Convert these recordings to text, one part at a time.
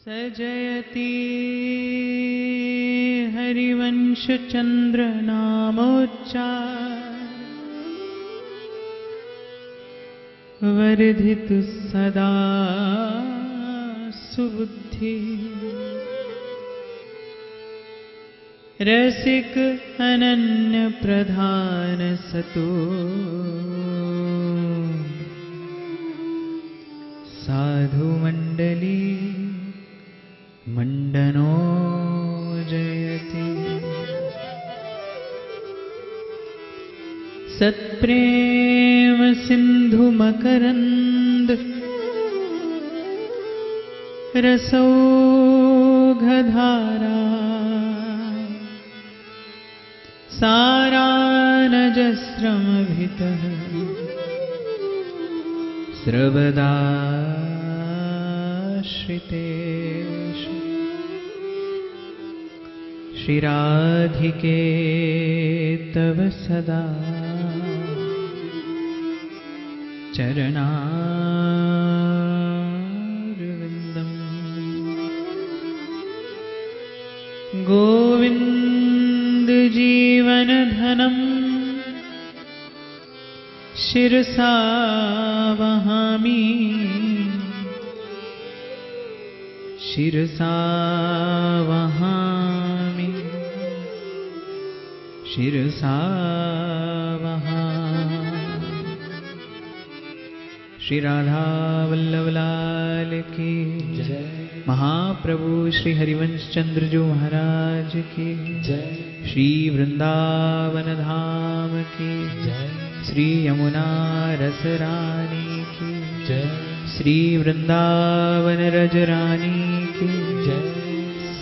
सजयति हरिवंश चंद्र नामोच्चार वर्धितु सदा सुबुद्धि रसिक अनन्य प्रधान सतो साधु मंडली मंडनो जयति सत्प्रेम सिंधु मकरंद रसौघधारा सारानजस्रमभितः स्रवदाश्रितेषु श्रीराधिके तव सदा चरणारविन्दम् गोविन्द जीवनधनं शिरसा वहामि शिरसा वहामि शिरसा वहामि। श्री राधा वल्लभ लाल की जय। महाप्रभु श्री हरिवंश चंद्र जो महाराज की जय। श्री वृंदावन धाम की जय। श्री यमुना रस रानी की जय। श्री वृंदावन रज रानी की जय।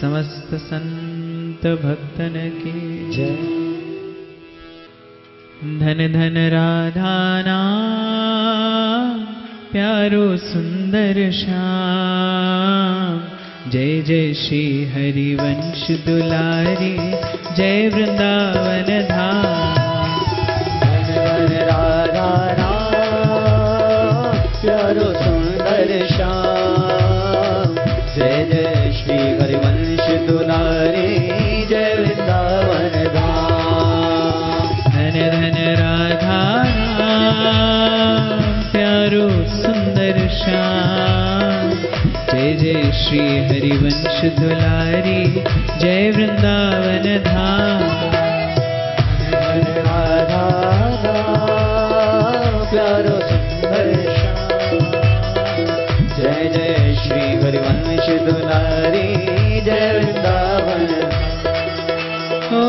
समस्त संत भक्तन की जय। धन धन राधा नाम प्यारो सुंदर श्याम। जय जय श्री हरिवंश दुलारी जय वृंदावन धाम। धन धन राधा नाम प्यारो सुंदर श्याम। जय जय श्री हरिवंश दुलारी जय वृंदावन धाम। धन धन राधा नाम प्यारो सुंदर श्याम। जय जय श्री हरिवंश दुलारी जय वृंदावन धाम। धन राधा नाम प्यारो सुंदर श्याम। जय जय श्री हरिवंश दुलारी जय वृंदावन। ओ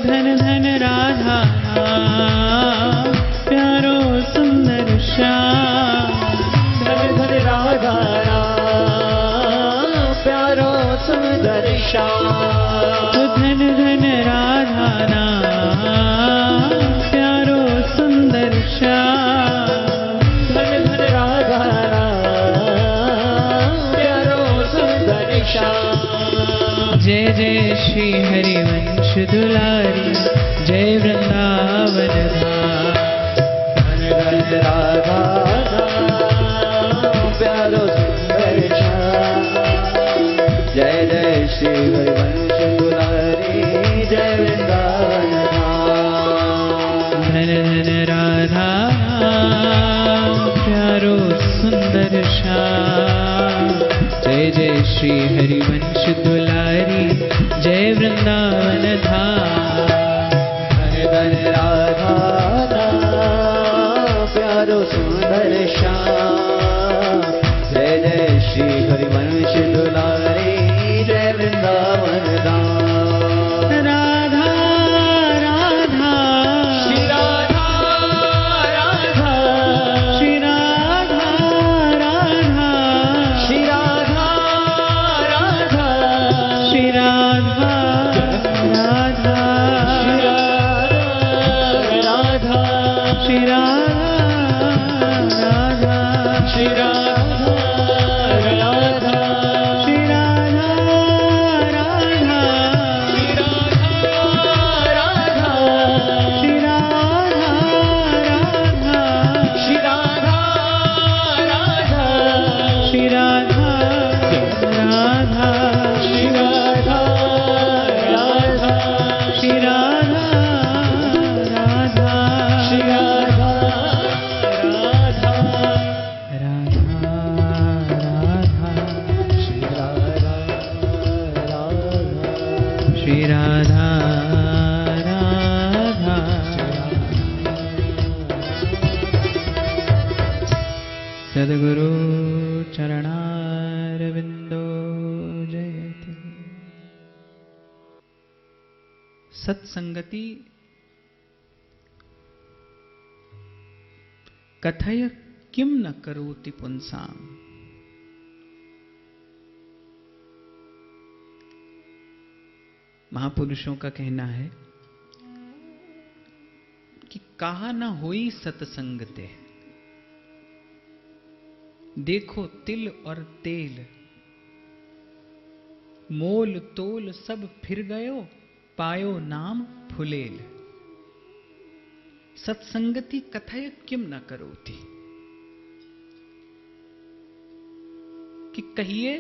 धन धन राधा नाम प्यारो सुंदर श्याम। धन धन राधा नाम प्यारो सुंदर श्याम। धन धन राधा नाम प्यारो सुंदर श्याम। धन धन राधा नाम प्यारो सुंदर श्याम। जय जय श्री हरिवंश दुलारी जय वृंदावन धाम। धन धन राधा नाम प्यारो सुंदर श्याम। जय जय श्री हरिवंश दुलारी जय वृंदावन धाम। धन धन राधा नाम प्यारो सुंदर श्याम। जय जय श्री हरिवंश दुलारी जय वृंदावन धाम। धन धन राधा नाम प्यारो सुंदर श्याम। जय जय श्री हरिवंश दुलारी जय वृंदावन धाम। राधा राधा श्री राधा राधा श्री राधा राधा श्री राधा राधा श्री राधा राधा सत्संगति कथय किम न करोति पुंसाम। महापुरुषों का कहना है कि कहा न होई सत्संगते, देखो तिल और तेल, मोल तोल सब फिर गयो, पायो नाम फुलेल। सत्संगति कथय किम न करोति, कि कहिए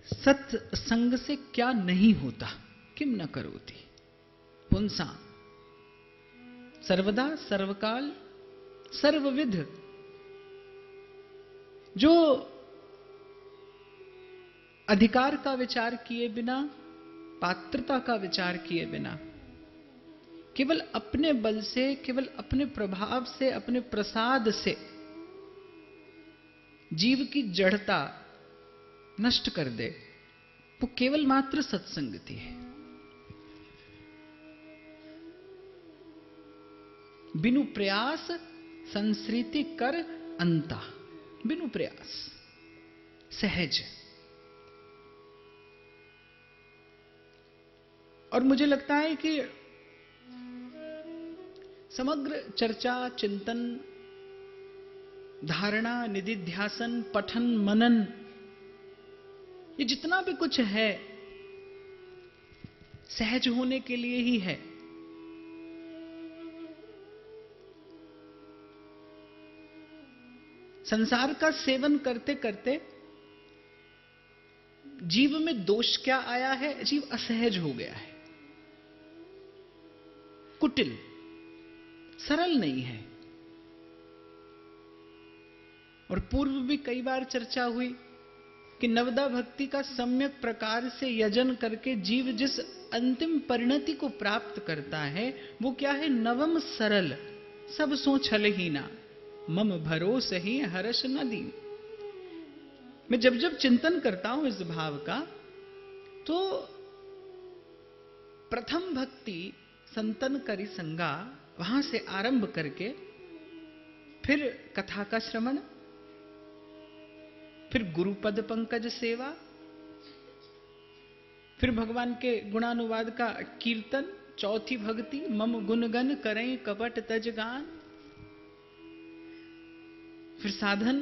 सत्संग से क्या नहीं होता। किम न करोति, पुंसा सर्वदा सर्वकाल सर्वविध, जो अधिकार का विचार किए बिना, पात्रता का विचार किए बिना, केवल अपने बल से, केवल अपने प्रभाव से, अपने प्रसाद से जीव की जड़ता नष्ट कर दे, वो केवल मात्र सत्संगति है। बिनु प्रयास संस्कृति कर अंता, बिनु प्रयास, सहज। और मुझे लगता है कि समग्र चर्चा, चिंतन, धारणा, निधिध्यासन, पठन, मनन, ये जितना भी कुछ है सहज होने के लिए ही है। संसार का सेवन करते करते जीव में दोष क्या आया है? जीव असहज हो गया है, कुटिल, सरल नहीं है। और पूर्व भी कई बार चर्चा हुई कि नवदा भक्ति का सम्यक प्रकार से यजन करके जीव जिस अंतिम परिणति को प्राप्त करता है वो क्या है? नवम सरल, सब सो छलहीना, मम भरोस ही हर्ष न दीन। मैं जब जब चिंतन करता हूं इस भाव का, तो प्रथम भक्ति संतन करी संगा, वहां से आरंभ करके फिर कथा का श्रवण, फिर गुरुपद पंकज सेवा, फिर भगवान के गुणानुवाद का कीर्तन, चौथी भक्ति मम गुणगन करें कपट तज गान, फिर साधन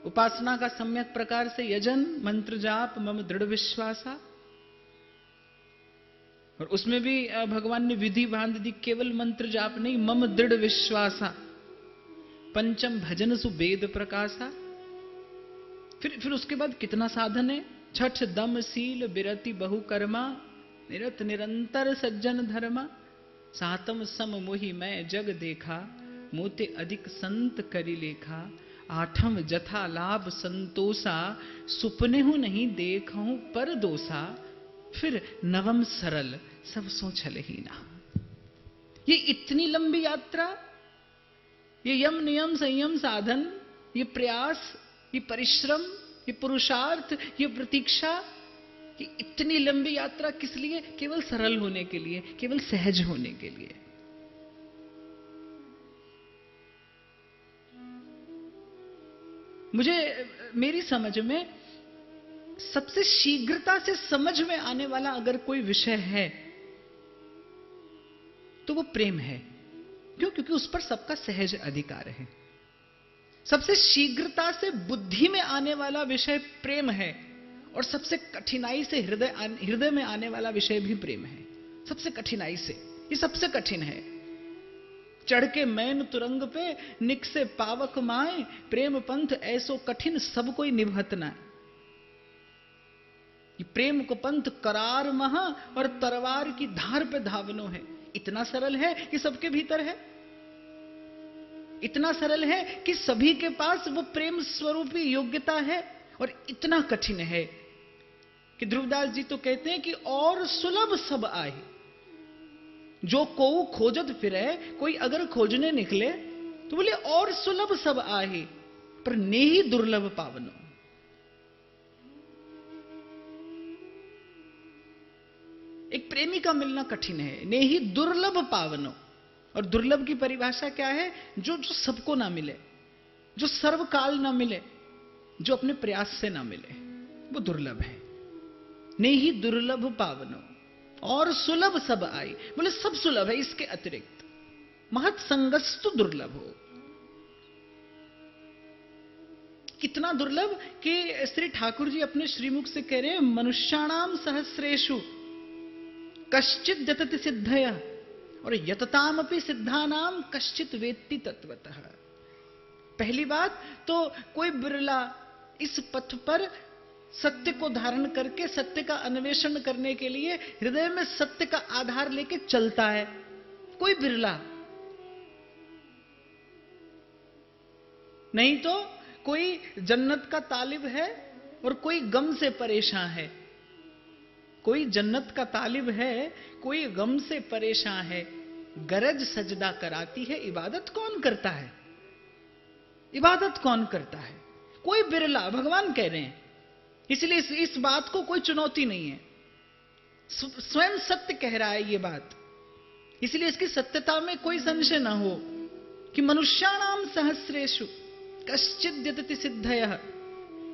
उपासना का सम्यक प्रकार से यजन, मंत्र जाप मम दृढ़ विश्वासा। और उसमें भी भगवान ने विधि बांध दी, केवल मंत्र जाप नहीं, मम दृढ़ विश्वासा। पंचम भजन सु वेद प्रकाशा। फिर उसके बाद कितना साधन है? छठ दम सील बिरति बहु कर्मा, निरत निरंतर सज्जन धर्मा। सातम सम मोहि मैं जग देखा, मोते अधिक संत करी लेखा। आठम जथा लाभ संतोषा, सुपने हूं नहीं देखूं पर दोषा। फिर नवम सरल, सब सो छलहीना। ये इतनी लंबी यात्रा, ये यम नियम संयम साधन, ये प्रयास, ये परिश्रम, ये पुरुषार्थ, ये प्रतीक्षा, ये इतनी लंबी यात्रा किस लिए? केवल सरल होने के लिए, केवल सहज होने के लिए। मुझे, मेरी समझ में सबसे शीघ्रता से समझ में आने वाला अगर कोई विषय है तो वो प्रेम है। क्यों? क्योंकि उस पर सबका सहज अधिकार है। सबसे शीघ्रता से बुद्धि में आने वाला विषय प्रेम है, और सबसे कठिनाई से हृदय में आने वाला विषय भी प्रेम है। सबसे कठिनाई से, ये सबसे कठिन है। चढ़ के मैन तुरंग पे निक से पावक माए, प्रेम पंथ ऐसो कठिन सब कोई निभत ना। ये प्रेम को पंथ करार महा और तलवार की धार पे धावनो है। इतना सरल है कि सबके भीतर है, इतना सरल है कि सभी के पास वो प्रेम स्वरूपी योग्यता है, और इतना कठिन है कि ध्रुवदास जी तो कहते हैं कि और सुलभ सब आए। जो को खोजत फिरे, कोई अगर खोजने निकले तो बोले और सुलभ सब आए, पर नेही दुर्लभ पावनो। एक प्रेमी का मिलना कठिन है। नेहि दुर्लभ पावनो, और दुर्लभ की परिभाषा क्या है? जो जो सबको ना मिले, जो सर्वकाल ना मिले, जो अपने प्रयास से ना मिले, वो दुर्लभ है। नेहि दुर्लभ पावनो, और सुलभ सब आई। बोले सब सुलभ है, इसके अतिरिक्त महत संगस्तु दुर्लभ हो। कितना दुर्लभ कि श्री ठाकुर जी अपने श्रीमुख से कह रहे हैं, मनुष्याणाम सहस्रेषु कश्चित यतति सिद्धया, और यततामपि सिद्धानाम कश्चित वेत्ति तत्वतः। पहली बात तो कोई बिरला इस पथ पर सत्य को धारण करके सत्य का अन्वेषण करने के लिए हृदय में सत्य का आधार लेके चलता है, कोई बिरला। नहीं तो कोई जन्नत का तालिब है और कोई गम से परेशान है। कोई जन्नत का तालिब है, कोई गम से परेशान है। गरज सजदा कराती है, इबादत कौन करता है? इबादत कौन करता है? कोई बिरला, भगवान कह रहे हैं। इसलिए इस बात को कोई चुनौती नहीं है, स्वयं सत्य कह रहा है ये बात। इसलिए इसकी सत्यता में कोई संशय ना हो कि मनुष्याणाम सहस्रेषु कश्चित् यतति सिद्धयः,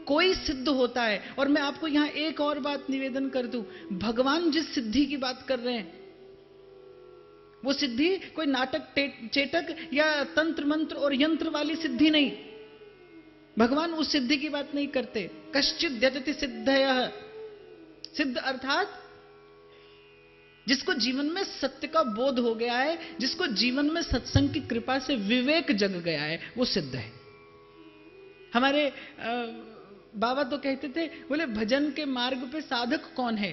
कोई सिद्ध होता है। और मैं आपको यहां एक और बात निवेदन कर दूं, भगवान जिस सिद्धि की बात कर रहे हैं वो सिद्धि कोई नाटक चेटक या तंत्र मंत्र और यंत्र वाली सिद्धि नहीं। भगवान उस सिद्धि की बात नहीं करते। कश्चित् यतति सिद्धयः, सिद्ध अर्थात जिसको जीवन में सत्य का बोध हो गया है, जिसको जीवन में सत्संग की कृपा से विवेक जग गया है, वो सिद्ध है। हमारे बाबा तो कहते थे, बोले भजन के मार्ग पे साधक कौन है?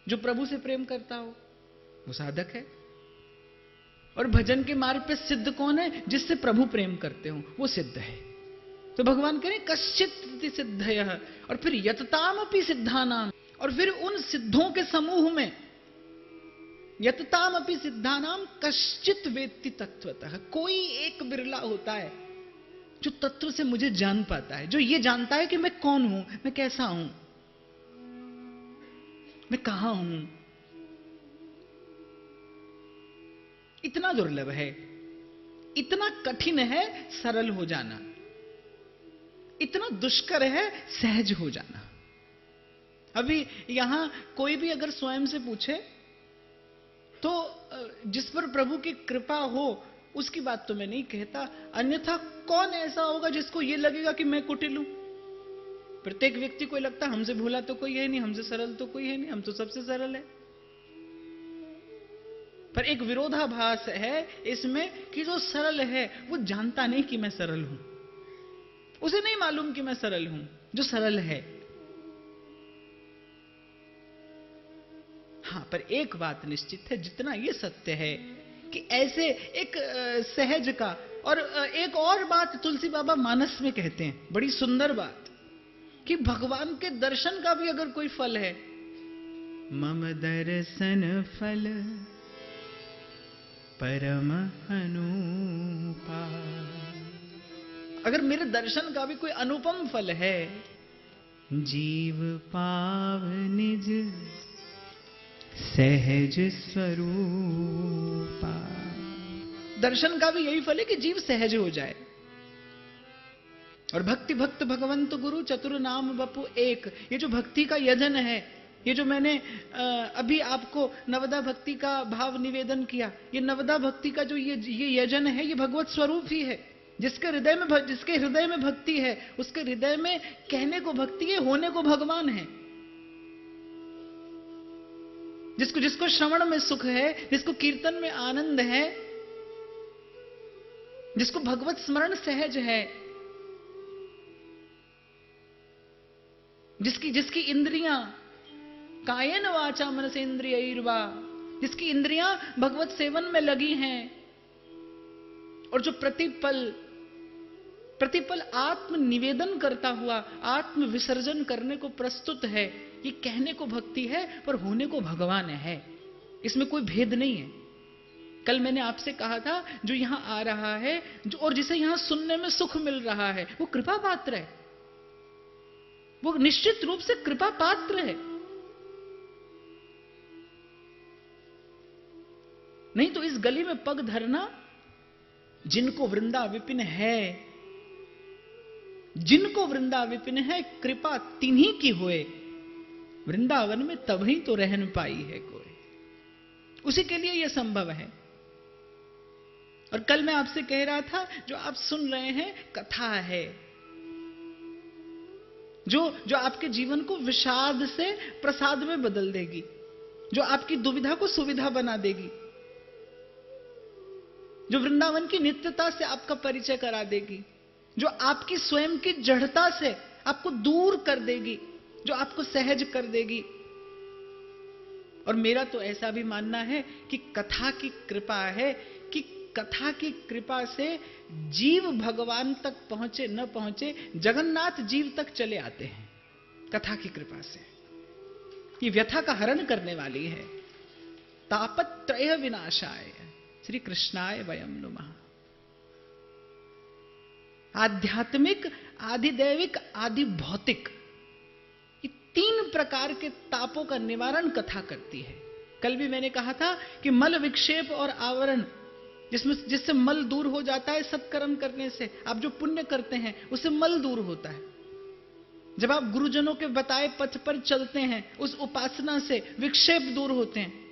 जो प्रभु से प्रेम करता हो वो साधक है। और भजन के मार्ग पे सिद्ध कौन है? जिससे प्रभु प्रेम करते हो वो सिद्ध है। तो भगवान कह रहे कश्चित् सिद्धयः, और फिर यततामपि सिद्धानाम, और फिर उन सिद्धों के समूह में यततामपि सिद्धानाम कश्चित् वेत्ति तत्वतः, कोई एक बिरला होता है जो तत्व से मुझे जान पाता है, जो ये जानता है कि मैं कौन हूं, मैं कैसा हूं, मैं कहां हूं। इतना दुर्लभ है, इतना कठिन है सरल हो जाना, इतना दुष्कर है सहज हो जाना। अभी यहां कोई भी अगर स्वयं से पूछे तो जिस पर प्रभु की कृपा हो उसकी बात तो मैं नहीं कहता, अन्यथा कौन ऐसा होगा जिसको ये लगेगा कि मैं कुटिल हूं? प्रत्येक व्यक्ति को लगता है हमसे भोला तो कोई है नहीं, हमसे सरल तो कोई है नहीं, हम तो सबसे सरल है। पर एक विरोधाभास है इसमें कि जो सरल है वो जानता नहीं कि मैं सरल हूं, उसे नहीं मालूम कि मैं सरल हूं। जो सरल है, हां, पर एक बात निश्चित है, जितना ये सत्य है कि ऐसे एक सहज का, और एक और बात तुलसी बाबा मानस में कहते हैं, बड़ी सुंदर बात, कि भगवान के दर्शन का भी अगर कोई फल है, मम दर्शन फल परम अनुपा, अगर मेरे दर्शन का भी कोई अनुपम फल है, जीव पाव निज सहज स्वरूपा, दर्शन का भी यही फल है कि जीव सहज हो जाए। और भक्ति भक्त भगवंत गुरु चतुर नाम बपु एक, ये जो भक्ति का यजन है, ये जो मैंने अभी आपको नवदा भक्ति का भाव निवेदन किया, ये नवदा भक्ति का जो ये यजन है, ये भगवत स्वरूप ही है। जिसके हृदय में भक्ति है, उसके हृदय में कहने को भक्ति है, होने को भगवान है। जिसको श्रवण में सुख है, जिसको कीर्तन में आनंद है, जिसको भगवत स्मरण सहज है, जिसकी इंद्रियां कायेन वाचा मनस इंद्रियैर्वा, जिसकी इंद्रियां भगवत सेवन में लगी हैं, और जो प्रतिपल आत्म निवेदन करता हुआ आत्म विसर्जन करने को प्रस्तुत है, ये कहने को भक्ति है पर होने को भगवान है। इसमें कोई भेद नहीं है। कल मैंने आपसे कहा था, जो यहां आ रहा है और जिसे यहां सुनने में सुख मिल रहा है, वो कृपा पात्र है, वो निश्चित रूप से कृपा पात्र है। नहीं तो इस गली में पग धरना, जिनको वृंदा विपिन है, जिनको वृंदा विपिन है, कृपा तिन्हीं की होए, वृंदावन में तभी तो रहन पाई है कोई। उसी के लिए यह संभव है। और कल मैं आपसे कह रहा था, जो आप सुन रहे हैं कथा है, जो आपके जीवन को विषाद से प्रसाद में बदल देगी, जो आपकी दुविधा को सुविधा बना देगी, जो वृंदावन की नित्यता से आपका परिचय करा देगी, जो आपकी स्वयं की जड़ता से आपको दूर कर देगी, जो आपको सहज कर देगी। और मेरा तो ऐसा भी मानना है कि कथा की कृपा है, कि कथा की कृपा से जीव भगवान तक पहुंचे न पहुंचे, जगन्नाथ जीव तक चले आते हैं कथा की कृपा से। ये व्यथा का हरण करने वाली है। तापत्रय विनाशाय श्री कृष्णाय वयम नुमः। आध्यात्मिक, आधिदैविक, आदि भौतिक, ये 3 प्रकार के तापों का निवारण कथा करती है। कल भी मैंने कहा था कि मल विक्षेप और आवरण, जिससे मल दूर हो जाता है सत्कर्म करने से, आप जो पुण्य करते हैं उससे मल दूर होता है। जब आप गुरुजनों के बताए पथ पर चलते हैं, उस उपासना से विक्षेप दूर होते हैं।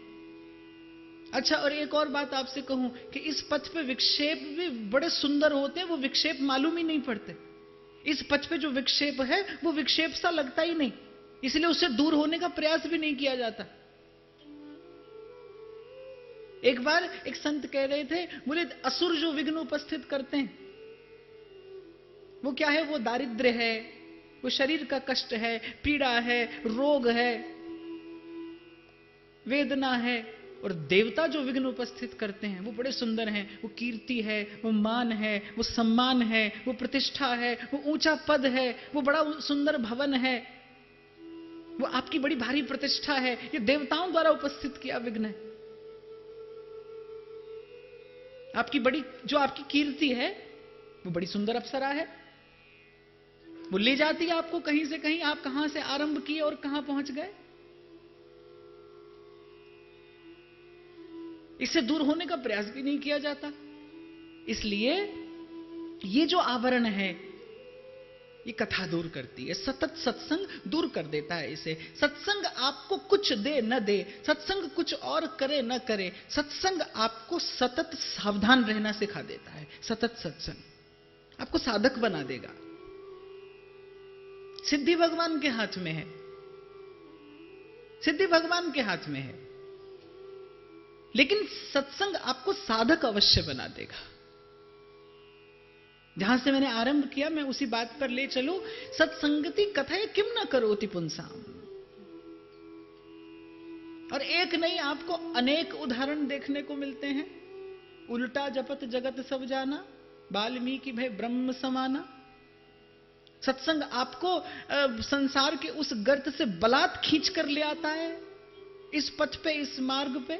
अच्छा, और एक और बात आपसे कहूं कि इस पथ पे विक्षेप भी बड़े सुंदर होते हैं, वो विक्षेप मालूम ही नहीं पड़ते। इस पथ पे जो विक्षेप है वो विक्षेप सा लगता ही नहीं, इसलिए उससे दूर होने का प्रयास भी नहीं किया जाता। एक बार एक संत कह रहे थे, बोले असुर जो विघ्न उपस्थित करते हैं वो क्या है? वो दारिद्र्य है, वो शरीर का कष्ट है, पीड़ा है, रोग है, वेदना है। और देवता जो विघ्न उपस्थित करते हैं वो बड़े सुंदर हैं। वो कीर्ति है, वो मान है, वो सम्मान है, वो प्रतिष्ठा है, वो ऊंचा पद है, वो बड़ा सुंदर भवन है, वो आपकी बड़ी भारी प्रतिष्ठा है। ये देवताओं द्वारा उपस्थित किया विघ्न है। आपकी बड़ी, जो आपकी कीर्ति है वो बड़ी सुंदर अप्सरा है, वो ले जाती है आपको कहीं से कहीं। आप कहां से आरंभ किए और कहां पहुंच गए, इससे दूर होने का प्रयास भी नहीं किया जाता। इसलिए ये जो आवरण है ये कथा दूर करती है। सतत सत्संग दूर कर देता है इसे। सत्संग आपको कुछ दे न दे, सत्संग कुछ और करे न करे, सत्संग आपको सतत सावधान रहना सिखा देता है। सतत सत्संग आपको साधक बना देगा। सिद्धि भगवान के हाथ में है, सिद्धि भगवान के हाथ में है, लेकिन सत्संग आपको साधक अवश्य बना देगा। जहां से मैंने आरंभ किया मैं उसी बात पर ले चलूं। सत्संगति कथाए किम न करोति पुंसाम। और एक नहीं, आपको अनेक उदाहरण देखने को मिलते हैं। उल्टा जपत जगत सब जाना, वाल्मीकि भय ब्रह्म समाना। सत्संग आपको संसार के उस गर्त से बलात् खींच कर ले आता है, इस पथ पे, इस मार्ग पे।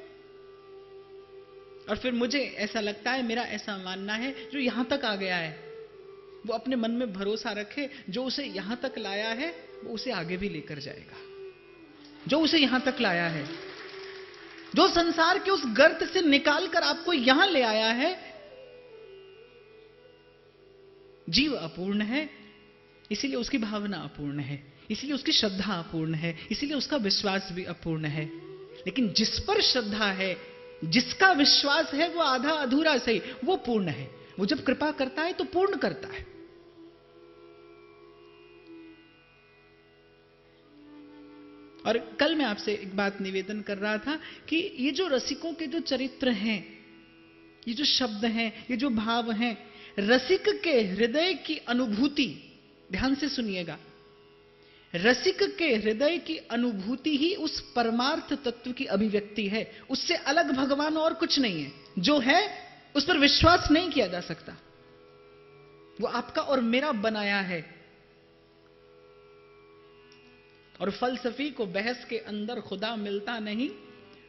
और फिर मुझे ऐसा लगता है, मेरा ऐसा मानना है, जो यहां तक आ गया है वो अपने मन में भरोसा रखे, जो उसे यहां तक लाया है वो उसे आगे भी लेकर जाएगा। जो उसे यहां तक लाया है, जो संसार के उस गर्त से निकालकर आपको यहां ले आया है, जीव अपूर्ण है, इसीलिए उसकी भावना अपूर्ण है, इसीलिए उसकी श्रद्धा अपूर्ण है, इसीलिए उसका विश्वास भी अपूर्ण है। लेकिन जिस पर श्रद्धा है, जिसका विश्वास है, वो आधा अधूरा सही, वो पूर्ण है। वो जब कृपा करता है तो पूर्ण करता है। और कल मैं आपसे एक बात निवेदन कर रहा था कि ये जो रसिकों के जो चरित्र हैं, ये जो शब्द हैं, ये जो भाव हैं, रसिक के हृदय की अनुभूति, ध्यान से सुनिएगा, रसिक के हृदय की अनुभूति ही उस परमार्थ तत्व की अभिव्यक्ति है। उससे अलग भगवान और कुछ नहीं है। जो है उस पर विश्वास नहीं किया जा सकता। वो आपका और मेरा बनाया है। और फलसफी को बहस के अंदर खुदा मिलता नहीं,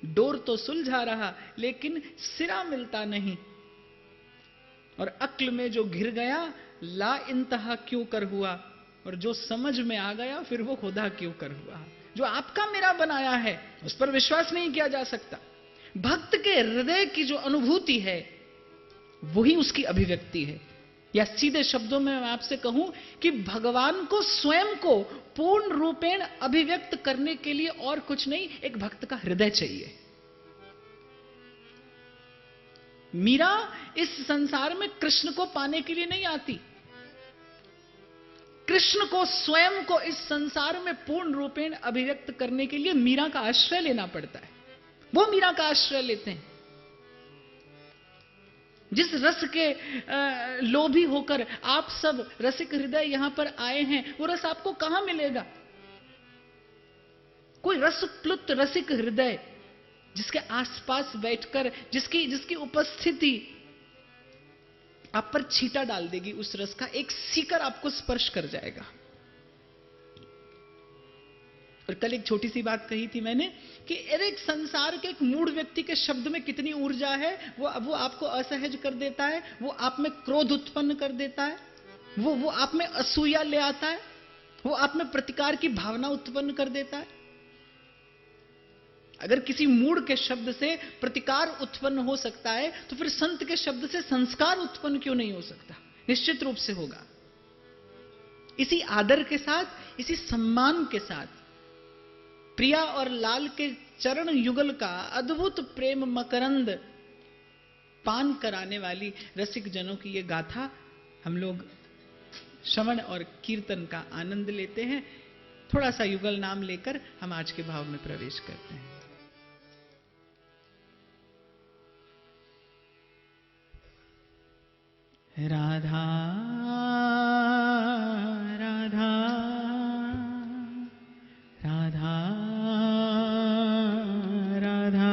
डोर तो सुलझा रहा लेकिन सिरा मिलता नहीं। और अक्ल में जो घिर गया ला इंतहा क्यों कर हुआ, और जो समझ में आ गया फिर वो खुदा क्यों कर हुआ। जो आपका मेरा बनाया है उस पर विश्वास नहीं किया जा सकता। भक्त के हृदय की जो अनुभूति है वही उसकी अभिव्यक्ति है। या सीधे शब्दों में मैं आपसे कहूं कि भगवान को स्वयं को पूर्ण रूपेण अभिव्यक्त करने के लिए और कुछ नहीं, एक भक्त का हृदय चाहिए। मीरा इस संसार में कृष्ण को पाने के लिए नहीं आती, कृष्ण को स्वयं को इस संसार में पूर्ण रूपेण अभिव्यक्त करने के लिए मीरा का आश्रय लेना पड़ता है। वो मीरा का आश्रय लेते हैं। जिस रस के लोभी होकर आप सब रसिक हृदय यहां पर आए हैं, वो रस आपको कहां मिलेगा? कोई रस प्लुत रसिक हृदय जिसके आसपास बैठकर जिसकी उपस्थिति आप पर छींटा डाल देगी, उस रस का एक सीकर आपको स्पर्श कर जाएगा। और कल एक छोटी सी बात कही थी मैंने कि एक संसार के एक मूढ़ व्यक्ति के शब्द में कितनी ऊर्जा है, वो आपको असहज कर देता है, वो आप में क्रोध उत्पन्न कर देता है, वो आप में असूया ले आता है, वो आप में प्रतिकार की भावना उत्पन्न कर देता है। अगर किसी मूढ़ के शब्द से प्रतिकार उत्पन्न हो सकता है तो फिर संत के शब्द से संस्कार उत्पन्न क्यों नहीं हो सकता? निश्चित रूप से होगा। इसी आदर के साथ, इसी सम्मान के साथ प्रिया और लाल के चरण युगल का अद्भुत प्रेम मकरंद पान कराने वाली रसिक जनों की ये गाथा हम लोग श्रवण और कीर्तन का आनंद लेते हैं। थोड़ा सा युगल नाम लेकर हम आज के भाव में प्रवेश करते हैं। राधा राधा राधा राधा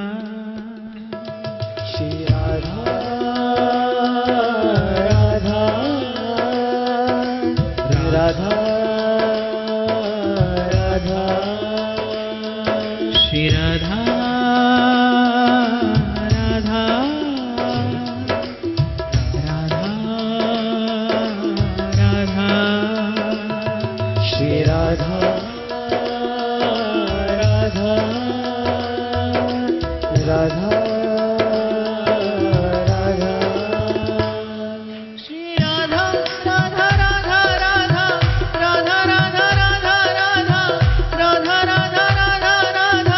श्री राधा राधा राधा राधा श्री राधा राधा श्री राधा राधा राधा राधा श्री राधा राधा राधा राधा राधा राधा राधा राधा राधा राधा राधा राधा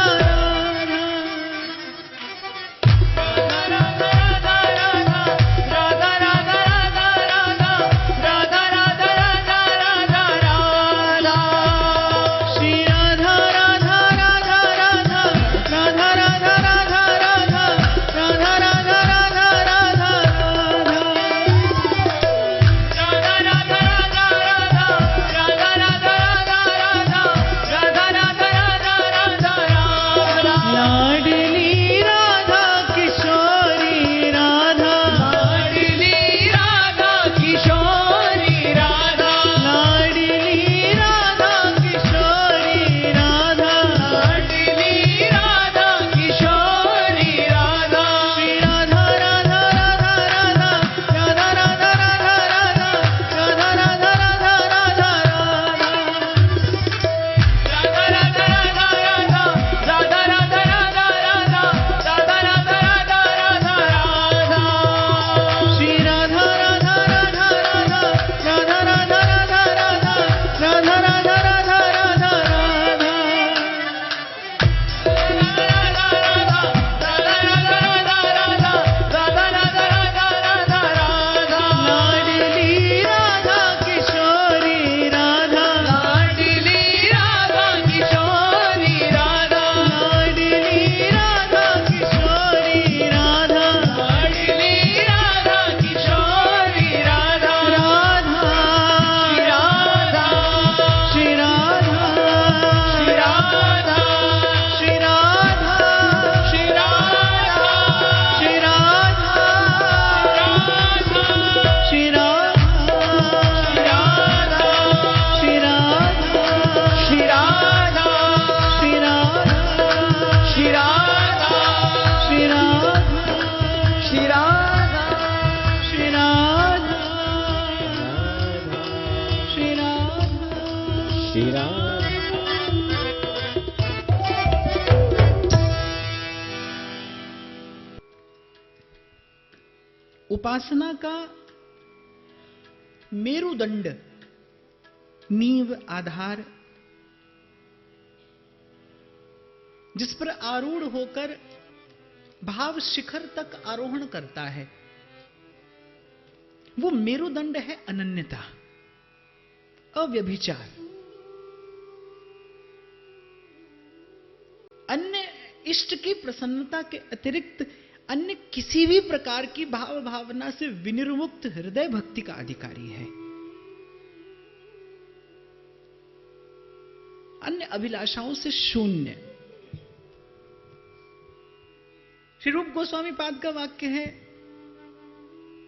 श्री राधा। उपासना का मेरुदंड, नींव, आधार, जिस पर आरूढ़ होकर भाव शिखर तक आरोहण करता है, वो मेरुदंड है अनन्यता, अव्यभिचार। अन्य इष्ट की प्रसन्नता के अतिरिक्त अन्य किसी भी प्रकार की भाव भावना से विनिर्मुक्त हृदय भक्ति का अधिकारी है। अन्य अभिलाषाओं से शून्य। श्री रूप गोस्वामी पाद का वाक्य है,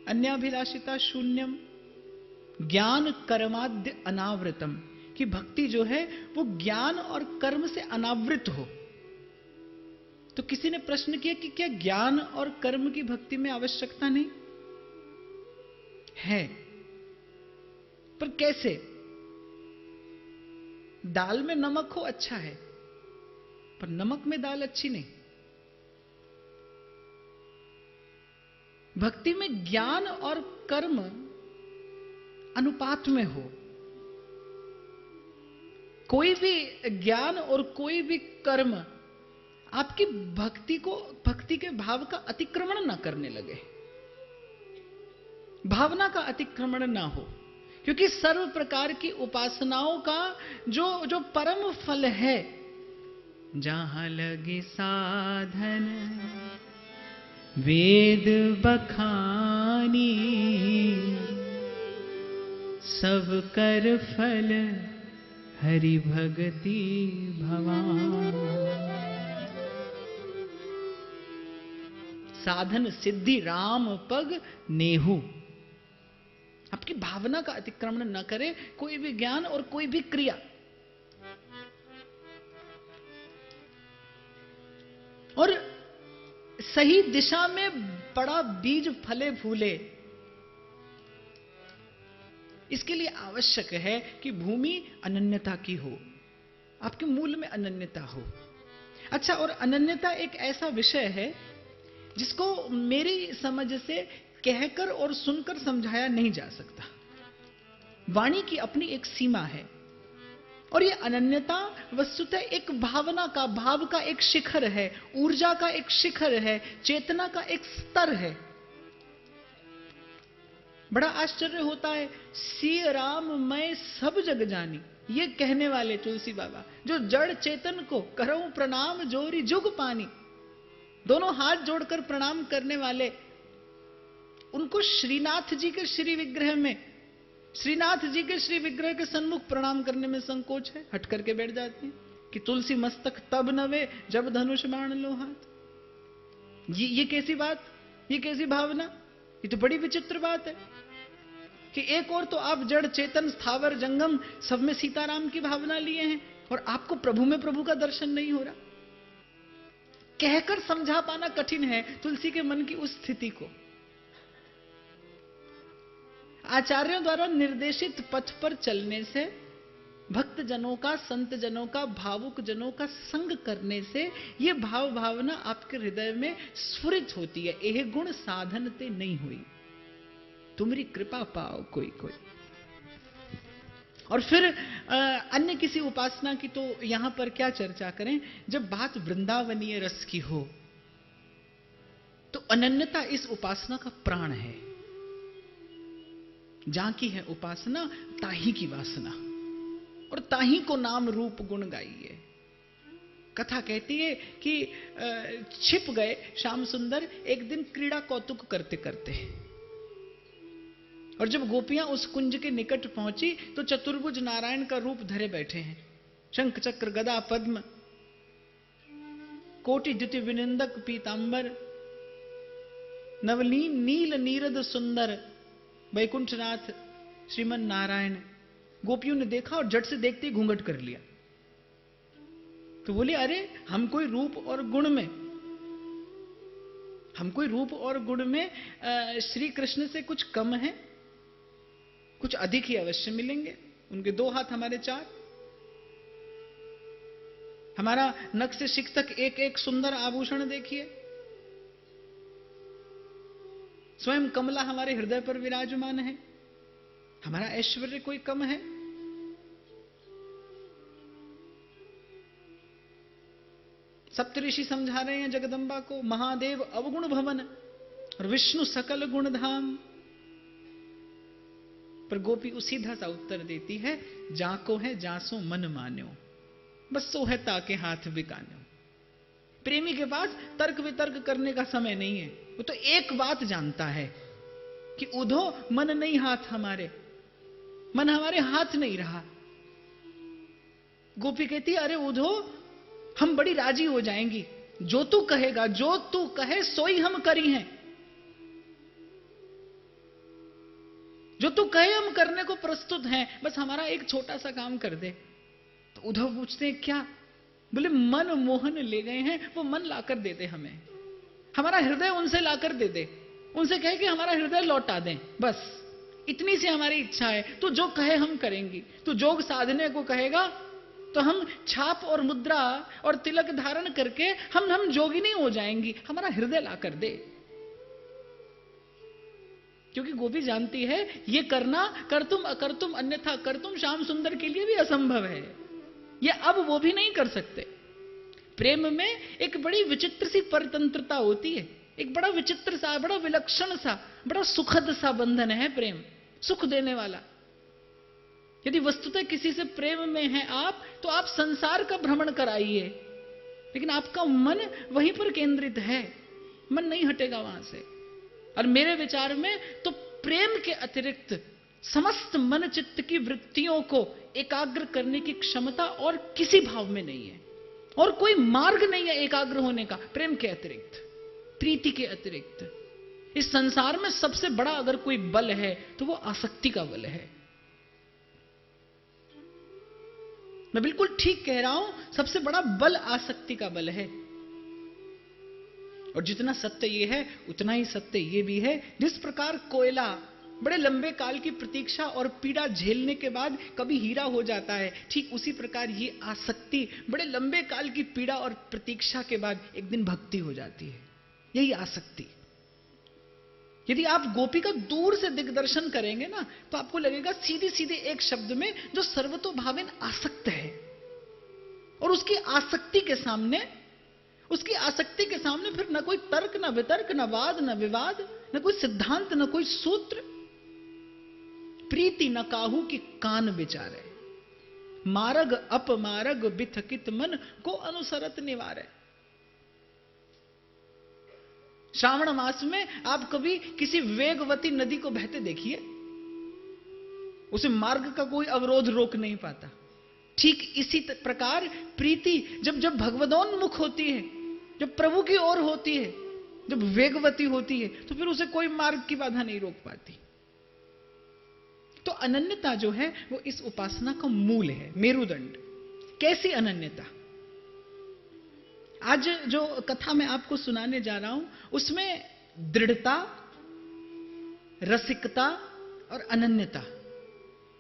अन्याभिलाषिता शून्यम ज्ञान कर्माद्य अनावृतम, कि भक्ति जो है वो ज्ञान और कर्म से अनावृत हो। तो किसी ने प्रश्न किया कि क्या ज्ञान और कर्म की भक्ति में आवश्यकता नहीं है? पर कैसे? दाल में नमक हो अच्छा है, पर नमक में दाल अच्छी नहीं। भक्ति में ज्ञान और कर्म अनुपात में हो। कोई भी ज्ञान और कोई भी कर्म आपकी भक्ति के भाव का अतिक्रमण ना करने लगे, भावना का अतिक्रमण ना हो। क्योंकि सर्व प्रकार की उपासनाओं का जो परम फल है, जहां लगे साधन वेद बखानी, सब कर फल हरि भगति भवान। साधन सिद्धि राम पग नेहू। आपकी भावना का अतिक्रमण न करे कोई भी ज्ञान और कोई भी क्रिया। और सही दिशा में बड़ा बीज फले फूले, इसके लिए आवश्यक है कि भूमि अनन्यता की हो, आपके मूल में अनन्यता हो। अच्छा, और अनन्यता एक ऐसा विषय है जिसको मेरी समझ से कहकर और सुनकर समझाया नहीं जा सकता। वाणी की अपनी एक सीमा है, और ये अनन्यता वस्तुतः एक भावना का, भाव का एक शिखर है, ऊर्जा का एक शिखर है, चेतना का एक स्तर है। बड़ा आश्चर्य होता है, सिय राम मैं सब जग जानी, ये कहने वाले तुलसी बाबा, जो जड़ चेतन को करऊं प्रणाम जोरी जुग पानी, दोनों हाथ जोड़कर प्रणाम करने वाले, उनको श्रीनाथ जी के श्री विग्रह में, श्रीनाथ जी के श्री विग्रह के सन्मुख प्रणाम करने में संकोच है, हट करके बैठ जाते हैं कि तुलसी मस्तक तब नवे जब धनुष बाण लो हाथ। ये कैसी बात, ये कैसी भावना? ये तो बड़ी विचित्र बात है कि एक और तो आप जड़ चेतन स्थावर जंगम सब में सीताराम की भावना लिए हैं, और आपको प्रभु में प्रभु का दर्शन नहीं हो रहा। कहकर समझा पाना कठिन है तुलसी के मन की उस स्थिति को। आचार्यों द्वारा निर्देशित पथ पर चलने से, भक्त जनों का, संत जनों का, भावुक जनों का संग करने से ये भाव भावना आपके हृदय में स्फुरित होती है। यह गुण साधन ते नहीं हुई, तुम्हारी कृपा पाओ कोई कोई। और फिर अन्य किसी उपासना की तो यहां पर क्या चर्चा करें। जब बात वृंदावनीय रस की हो तो अनन्यता इस उपासना का प्राण है। जहां की है उपासना, ताही की वासना, और ताही को नाम रूप गुण गाइए। कथा कहती है कि छिप गए श्याम सुंदर एक दिन क्रीड़ा कौतुक करते करते, और जब गोपियां उस कुंज के निकट पहुंची तो चतुर्भुज नारायण का रूप धरे बैठे हैं, शंख चक्र गदा पद्म, कोटि द्युति विनिंदक पीतांबर, नवलीन नील नीरद सुंदर वैकुंठनाथ श्रीमन नारायण। गोपियों ने देखा और झट से देखते ही घूंघट कर लिया। तो बोले, अरे हम कोई रूप और गुण में श्री कृष्ण से कुछ कम है? कुछ अधिक ही अवश्य मिलेंगे। उनके 2 हाथ, हमारे 4, हमारा नख से शिख तक एक एक सुंदर आभूषण देखिए। स्वयं कमला हमारे हृदय पर विराजमान है। हमारा ऐश्वर्य कोई कम है? सप्तऋषि समझा रहे हैं जगदंबा को, महादेव अवगुण भवन और विष्णु सकल गुण धाम। पर गोपी सीधा सा उत्तर देती है, जाको है जासो मन मान्यो, बस सो है ताके हाथ बिकान्यो। प्रेमी के पास तर्क वितर्क करने का समय नहीं है। वो तो एक बात जानता है कि उधो मन नहीं हाथ हमारे, मन हमारे हाथ नहीं रहा। गोपी कहती है, अरे उधो हम बड़ी राजी हो जाएंगी, जो तू कहेगा, जो तू कहे सोई हम करी हैं, जो तू कहे हम करने को प्रस्तुत हैं, बस हमारा एक छोटा सा काम कर दे। तो उद्धव पूछते हैं क्या? बोले मन मोहन ले गए हैं, वो मन लाकर दे दे हमें, हमारा हृदय उनसे लाकर दे दे, उनसे कहे कि हमारा हृदय लौटा दें, बस इतनी सी हमारी इच्छा है। तू जो कहे हम करेंगी। तू जोग साधने को कहेगा तो हम छाप और मुद्रा और तिलक धारण करके हम जोगिनी हो जाएंगी, हमारा हृदय ला कर दे। क्योंकि गोपी जानती है ये करना कर तुम अकर तुम अन्यथा कर तुम श्याम सुंदर के लिए भी असंभव है। ये अब वो भी नहीं कर सकते। प्रेम में एक बड़ी विचित्र सी परतंत्रता होती है, एक बड़ा विचित्र सा, बड़ा विलक्षण सा, बड़ा सुखद सा बंधन है प्रेम, सुख देने वाला। यदि वस्तुतः किसी से प्रेम में हैं आप, तो आप संसार का भ्रमण कराइए, लेकिन आपका मन वहीं पर केंद्रित है, मन नहीं हटेगा वहां से। और मेरे विचार में तो प्रेम के अतिरिक्त समस्त मन चित्त की वृत्तियों को एकाग्र करने की क्षमता और किसी भाव में नहीं है, और कोई मार्ग नहीं है एकाग्र होने का प्रेम के अतिरिक्त, प्रीति के अतिरिक्त। इस संसार में सबसे बड़ा अगर कोई बल है तो वो आसक्ति का बल है। मैं बिल्कुल ठीक कह रहा हूं, सबसे बड़ा बल आसक्ति का बल है। और जितना सत्य ये है उतना ही सत्य ये भी है, जिस प्रकार कोयला बड़े लंबे काल की प्रतीक्षा और पीड़ा झेलने के बाद कभी हीरा हो जाता है, ठीक उसी प्रकार ये आसक्ति बड़े लंबे काल की पीड़ा और प्रतीक्षा के बाद एक दिन भक्ति हो जाती है। यही आसक्ति। यदि आप गोपी का दूर से दिग्दर्शन करेंगे ना, तो आपको लगेगा सीधे सीधे एक शब्द में जो सर्वतोभावेन आसक्त है, और उसकी आसक्ति के सामने फिर न कोई तर्क, न वितर्क, न वाद, न विवाद, न कोई सिद्धांत, न कोई सूत्र। प्रीति न काहू की कान विचारे, मारग अपमारग बिथकित मन को अनुसरत निवारे। श्रावण मास में आप कभी किसी वेगवती नदी को बहते देखिए, उसे मार्ग का कोई अवरोध रोक नहीं पाता। ठीक इसी प्रकार प्रीति जब जब भगवदोन्मुख होती है, जब प्रभु की ओर होती है, जब वेगवती होती है, तो फिर उसे कोई मार्ग की बाधा नहीं रोक पाती। तो अनन्यता जो है वो इस उपासना का मूल है, मेरुदंड। कैसी अनन्यता? आज जो कथा मैं आपको सुनाने जा रहा हूं उसमें दृढ़ता, रसिकता और अनन्यता,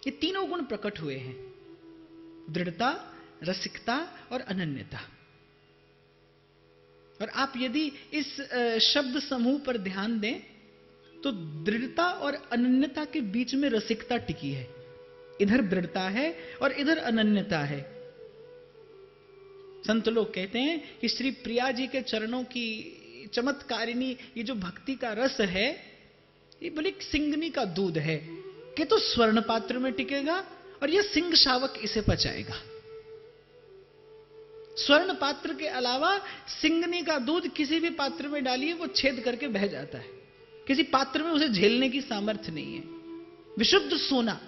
ये तीनों गुण प्रकट हुए हैं। दृढ़ता, रसिकता और अनन्यता। और आप यदि इस शब्द समूह पर ध्यान दें तो दृढ़ता और अनन्यता के बीच में रसिकता टिकी है। इधर दृढ़ता है और इधर अनन्यता है। संत लोग कहते हैं कि श्री प्रिया जी के चरणों की चमत्कारिणी ये जो भक्ति का रस है, ये बोले सिंगनी का दूध है कि तो स्वर्ण पात्र में टिकेगा और यह सिंह शावक इसे पचाएगा। स्वर्ण पात्र के अलावा सिंगनी का दूध किसी भी पात्र में डालिए वो छेद करके बह जाता है, किसी पात्र में उसे झेलने की सामर्थ्य नहीं है। विशुद्ध सोना,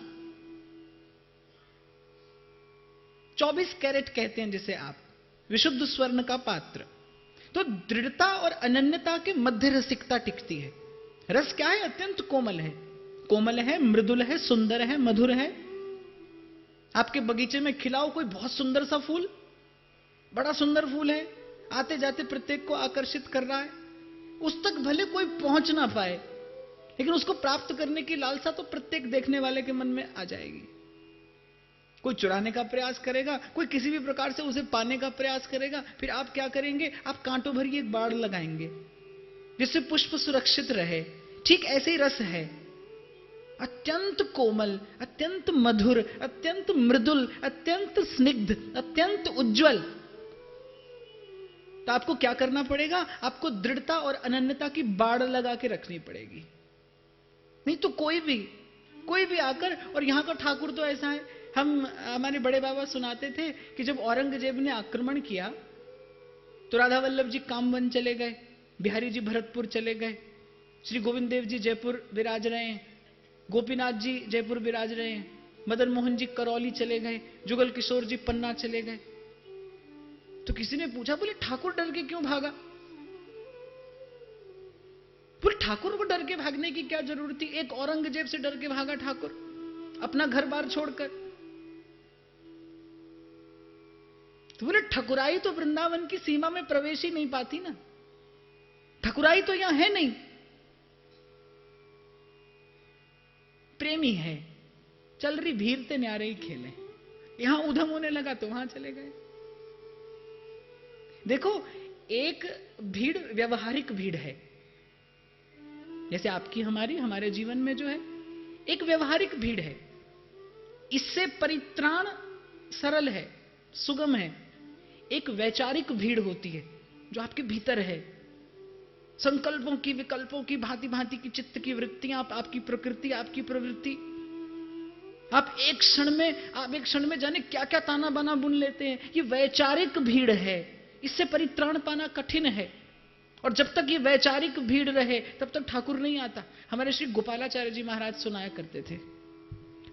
24 कैरेट कहते हैं जिसे आप, विशुद्ध स्वर्ण का पात्र। तो दृढ़ता और अनन्यता के मध्य रसिकता टिकती है। रस क्या है? अत्यंत कोमल है, कोमल है, मृदुल है, सुंदर है, मधुर है। आपके बगीचे में खिलाओ कोई बहुत सुंदर सा फूल, बड़ा सुंदर फूल है, आते जाते प्रत्येक को आकर्षित कर रहा है, उस तक भले कोई पहुंच ना पाए, लेकिन उसको प्राप्त करने की लालसा तो प्रत्येक देखने वाले के मन में आ जाएगी। कोई चुराने का प्रयास करेगा, कोई किसी भी प्रकार से उसे पाने का प्रयास करेगा। फिर आप क्या करेंगे? आप कांटों भरी एक बाड़ लगाएंगे जिससे पुष्प सुरक्षित रहे, ठीक ऐसे ही रस है, अत्यंत कोमल, अत्यंत मधुर, अत्यंत मृदुल, अत्यंत स्निग्ध, अत्यंत उज्जवल। तो आपको क्या करना पड़ेगा? आपको दृढ़ता और अनन्यता की बाड़ लगा के रखनी पड़ेगी। नहीं तो कोई भी आकर, और यहां का ठाकुर तो ऐसा है, हमारे बड़े बाबा सुनाते थे कि जब औरंगजेब ने आक्रमण किया तो राधा वल्लभ जी कामवन चले गए, बिहारी जी भरतपुर चले गए, श्री गोविंद देव जी जयपुर विराज रहे हैं, गोपीनाथ जी जयपुर विराज रहे हैं, मदन मोहन जी करौली चले गए, जुगल किशोर जी पन्ना चले गए। तो किसी ने पूछा, बोले ठाकुर डर के क्यों भागा? बोले ठाकुर को डर के भागने की क्या जरूरत थी? एक औरंगजेब से डर के भागा ठाकुर, अपना घर बार छोड़कर। तो बोले ठकुराई तो वृंदावन की सीमा में प्रवेश ही नहीं पाती ना, ठकुराई तो यहां है नहीं। प्रेमी है, चल रही भीड़ ते न्यारे ही खेले, यहां उधम होने लगा तो वहां चले गए। देखो, एक भीड़ व्यवहारिक भीड़ है, जैसे आपकी हमारे जीवन में जो है एक व्यवहारिक भीड़ है। इससे परित्राण सरल है, सुगम है। एक वैचारिक भीड़ होती है जो आपके भीतर है, संकल्पों की, विकल्पों की, भांति भांति की चित्त की वृत्तियां, आपकी प्रकृति, आपकी प्रवृत्ति। आप एक क्षण में जाने क्या क्या ताना बाना बुन लेते हैं। ये वैचारिक भीड़ है, इससे परित्राण पाना कठिन है। और जब तक ये वैचारिक भीड़ रहे तब तक ठाकुर नहीं आता। हमारे श्री गोपालाचार्य जी महाराज सुनाया करते थे,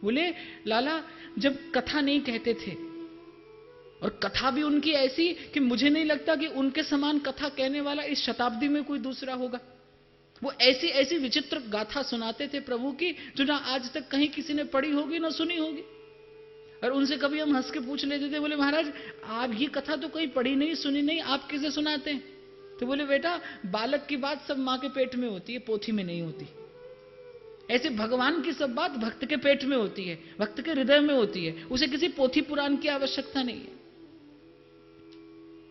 बोले लाला जब कथा नहीं कहते थे, और कथा भी उनकी ऐसी कि मुझे नहीं लगता कि उनके समान कथा कहने वाला इस शताब्दी में कोई दूसरा होगा। वो ऐसी ऐसी विचित्र गाथा सुनाते थे प्रभु की, जो ना आज तक कहीं किसी ने पढ़ी होगी ना सुनी होगी। और उनसे कभी हम हंस के पूछ लेते थे, बोले महाराज आप ये कथा तो कहीं पढ़ी नहीं सुनी नहीं, आप किसे सुनाते हैं? तो बोले बेटा बालक की बात सब मां के पेट में होती है, पोथी में नहीं होती। ऐसे भगवान की सब बात भक्त के पेट में होती है, भक्त के हृदय में होती है, उसे किसी पोथी पुराण की आवश्यकता नहीं है।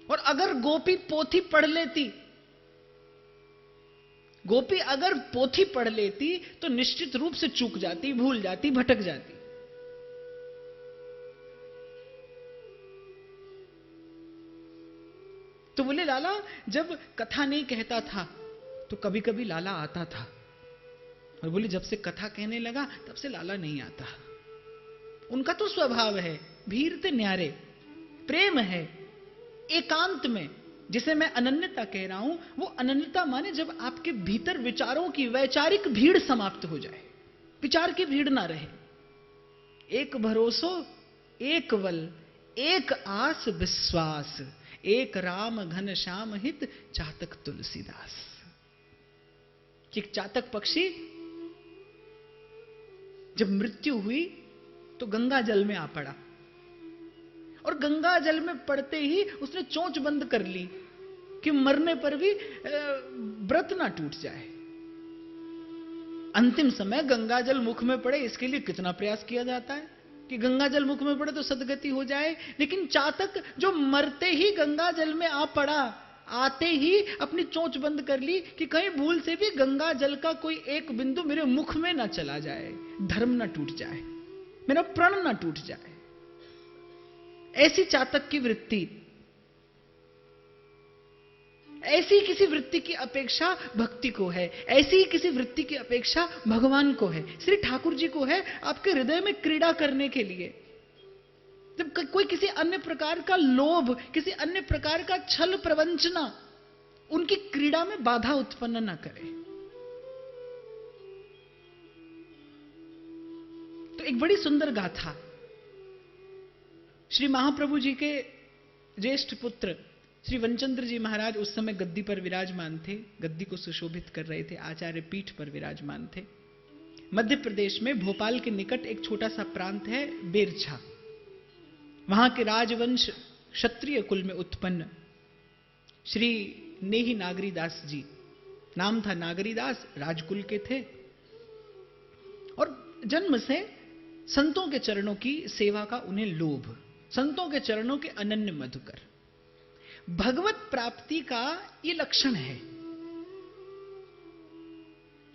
और अगर गोपी पोथी पढ़ लेती, गोपी अगर पोथी पढ़ लेती तो निश्चित रूप से चूक जाती, भूल जाती, भटक जाती। तो बोले लाला जब कथा नहीं कहता था तो कभी कभी लाला आता था, और बोले जब से कथा कहने लगा तब से लाला नहीं आता। उनका तो स्वभाव है, भीरते न्यारे, प्रेम है एकांत में। जिसे मैं अनन्यता कह रहा हूं, वो अनन्यता माने जब आपके भीतर विचारों की वैचारिक भीड़ समाप्त हो जाए, विचार की भीड़ ना रहे। एक भरोसो, एक बल, एक आस विश्वास, एक राम घन श्याम हित, चातक तुलसीदास। एक चातक पक्षी जब मृत्यु हुई तो गंगा जल में आ पड़ा, और गंगा जल में पड़ते ही उसने चोंच बंद कर ली कि मरने पर भी व्रत ना टूट जाए। अंतिम समय गंगा जल मुख में पड़े, इसके लिए कितना प्रयास किया जाता है कि गंगा जल मुख में पड़े तो सदगति हो जाए। लेकिन चातक जो मरते ही गंगा जल में आ पड़ा, आते ही अपनी चोंच बंद कर ली कि कहीं भूल से भी गंगा जल का कोई एक बिंदु मेरे मुख में ना चला जाए, धर्म ना टूट जाए, मेरा प्रण ना टूट जाए। ऐसी चातक की वृत्ति, ऐसी किसी वृत्ति की अपेक्षा भक्ति को है, ऐसी किसी वृत्ति की अपेक्षा भगवान को है, श्री ठाकुर जी को है, आपके हृदय में क्रीड़ा करने के लिए। जब कोई किसी अन्य प्रकार का लोभ, किसी अन्य प्रकार का छल प्रवंचना उनकी क्रीड़ा में बाधा उत्पन्न न करे। तो एक बड़ी सुंदर गाथा, श्री महाप्रभु जी के ज्येष्ठ पुत्र श्री वनचंद्र जी महाराज उस समय गद्दी पर विराजमान थे, गद्दी को सुशोभित कर रहे थे, आचार्य पीठ पर विराजमान थे। मध्य प्रदेश में भोपाल के निकट एक छोटा सा प्रांत है बेरछा। वहां के राजवंश क्षत्रिय कुल में उत्पन्न श्री नेही नागरीदास जी, नाम था नागरीदास, राजकुल के थे, और जन्म से संतों के चरणों की सेवा का उन्हें लोभ, संतों के चरणों के अनन्य मधुकर, भगवत प्राप्ति का ये लक्षण है।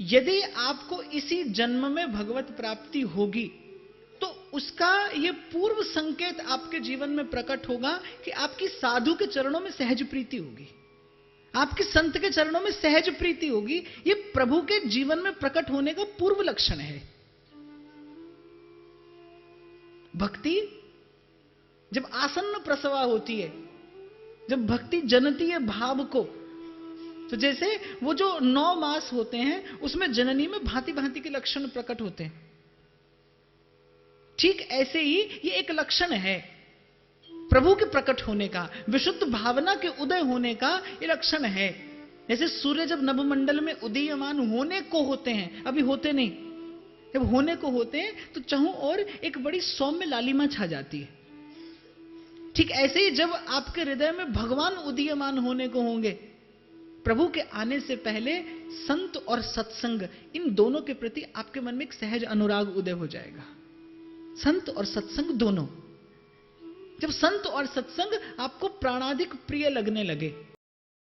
यदि आपको इसी जन्म में भगवत प्राप्ति होगी तो उसका यह पूर्व संकेत आपके जीवन में प्रकट होगा कि आपकी साधु के चरणों में सहज प्रीति होगी, आपके संत के चरणों में सहज प्रीति होगी। यह प्रभु के जीवन में प्रकट होने का पूर्व लक्षण है। भक्ति जब आसन्न प्रसवा होती है, जब भक्ति जनती है भाव को, तो जैसे वो जो 9 मास होते हैं उसमें जननी में भांति भांति के लक्षण प्रकट होते हैं, ठीक ऐसे ही ये एक लक्षण है प्रभु के प्रकट होने का, विशुद्ध भावना के उदय होने का ये लक्षण है। जैसे सूर्य जब नभमंडल में उदीयमान होने को होते हैं, अभी होते नहीं, जब होने को होते हैं तो चाहों और एक बड़ी सौम्य लालिमा छा जाती है। ठीक ऐसे ही जब आपके हृदय में भगवान उदीयमान होने को होंगे, प्रभु के आने से पहले संत और सत्संग, इन दोनों के प्रति आपके मन में एक सहज अनुराग उदय हो जाएगा। संत और सत्संग दोनों, जब संत और सत्संग आपको प्राणाधिक प्रिय लगने लगे,